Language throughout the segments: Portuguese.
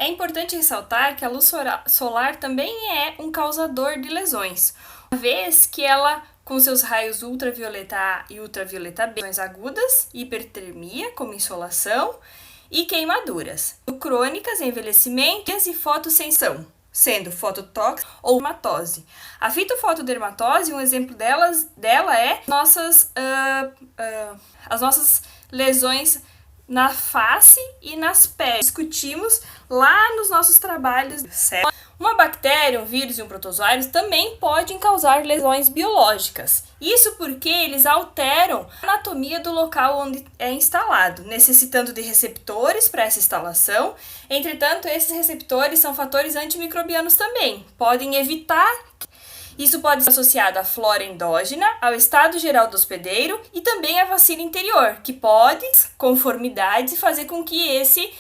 É importante ressaltar que a luz solar também é um causador de lesões, uma vez que ela, com seus raios ultravioleta A e ultravioleta B, lesões agudas, hipertermia, como insolação, e queimaduras, crônicas, envelhecimento e fotossensição, sendo fototóxica ou dermatose. A fitofotodermatose, um exemplo dela é as nossas lesões na face e nas peles. Discutimos lá nos nossos trabalhos. Uma bactéria, um vírus e um protozoário também podem causar lesões biológicas. Isso porque eles alteram a anatomia do local onde é instalado, necessitando de receptores para essa instalação. Entretanto, esses receptores são fatores antimicrobianos também. Podem evitar. Isso pode ser associado à flora endógena, ao estado geral do hospedeiro e também à vacina interior, que pode, conformidades, fazer com que esse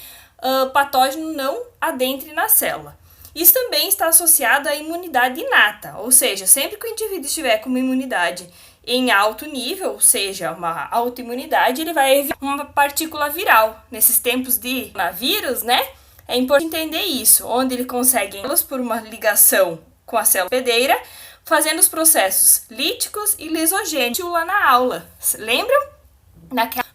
patógeno não adentre na célula. Isso também está associado à imunidade inata, ou seja, sempre que o indivíduo estiver com uma imunidade em alto nível, ou seja, uma autoimunidade, ele vai evitar uma partícula viral. Nesses tempos de coronavírus, né? É importante entender isso, onde ele consegue por uma ligação com a célula hospedeira, fazendo os processos líticos e lisogênicos lá na aula. Lembram?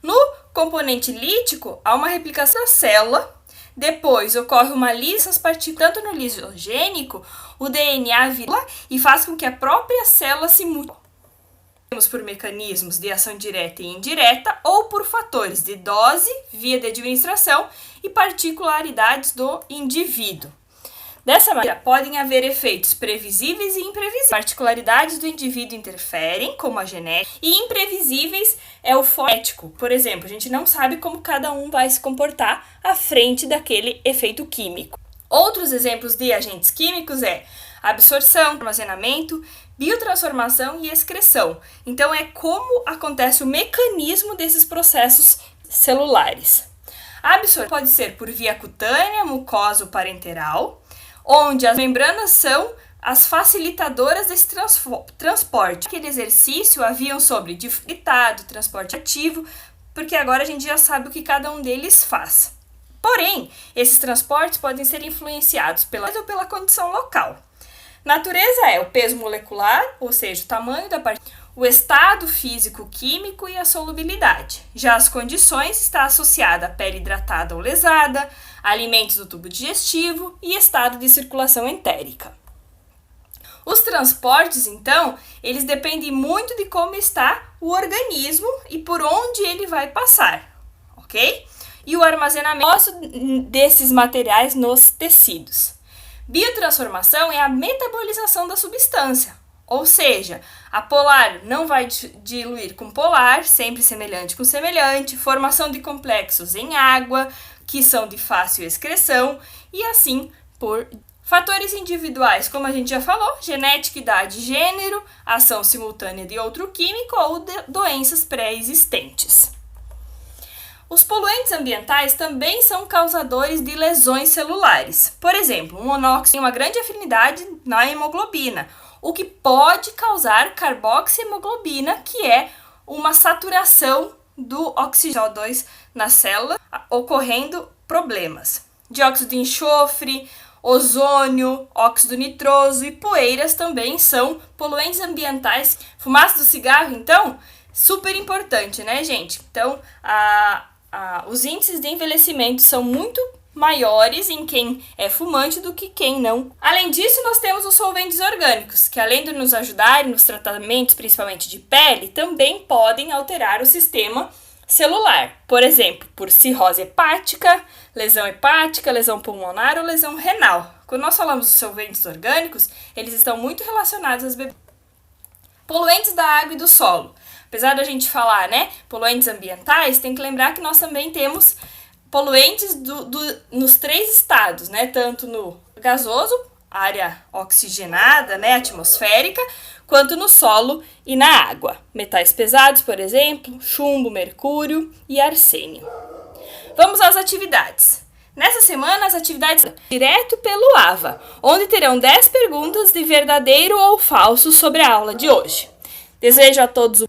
No componente lítico, há uma replicação da célula. Depois ocorre uma lise dessas partículas, tanto no lisogênico, o DNA vira e faz com que a própria célula se mude. Por mecanismos de ação direta e indireta ou por fatores de dose, via de administração e particularidades do indivíduo. Dessa maneira, podem haver efeitos previsíveis e imprevisíveis. Particularidades do indivíduo interferem, como a genética, e imprevisíveis é o fonético. Por exemplo, a gente não sabe como cada um vai se comportar à frente daquele efeito químico. Outros exemplos de agentes químicos é absorção, armazenamento, biotransformação e excreção. Então, é como acontece o mecanismo desses processos celulares. A absorção pode ser por via cutânea, mucosa ou parenteral, onde as membranas são as facilitadoras desse transporte. Aquele exercício haviam sobre difritado, transporte ativo, porque agora a gente já sabe o que cada um deles faz. Porém, esses transportes podem ser influenciados pela condição local. Natureza é o peso molecular, ou seja, o tamanho da partícula, o estado físico-químico e a solubilidade. Já as condições está associada à pele hidratada ou lesada, alimentos do tubo digestivo e estado de circulação entérica. Os transportes, então, eles dependem muito de como está o organismo e por onde ele vai passar, ok? E o armazenamento desses materiais nos tecidos. Biotransformação é a metabolização da substância. Ou seja, a polar não vai diluir com polar, sempre semelhante com semelhante, formação de complexos em água, que são de fácil excreção, e assim por fatores individuais, como a gente já falou, genética, idade, gênero, ação simultânea de outro químico ou doenças pré-existentes. Os poluentes ambientais também são causadores de lesões celulares. Por exemplo, o monóxido tem uma grande afinidade na hemoglobina, o que pode causar carboxihemoglobina, que é uma saturação do oxigênio 2 na célula, ocorrendo problemas. Dióxido de enxofre, ozônio, óxido nitroso e poeiras também são poluentes ambientais. Fumaça do cigarro, então, super importante, né, gente? Então, os índices de envelhecimento são muito maiores em quem é fumante do que quem não. Além disso, nós temos os solventes orgânicos, que além de nos ajudarem nos tratamentos, principalmente de pele, também podem alterar o sistema celular. Por exemplo, por cirrose hepática, lesão pulmonar ou lesão renal. Quando nós falamos dos solventes orgânicos, eles estão muito relacionados às bebidas. Poluentes da água e do solo. Apesar da gente falar, né, poluentes ambientais, tem que lembrar que nós também temos poluentes nos 3 estados, né, tanto no gasoso, área oxigenada, né, atmosférica, quanto no solo e na água. Metais pesados, por exemplo, chumbo, mercúrio e arsênio. Vamos às atividades. Nessa semana, as atividades são direto pelo AVA, onde terão 10 perguntas de verdadeiro ou falso sobre a aula de hoje. Desejo a todos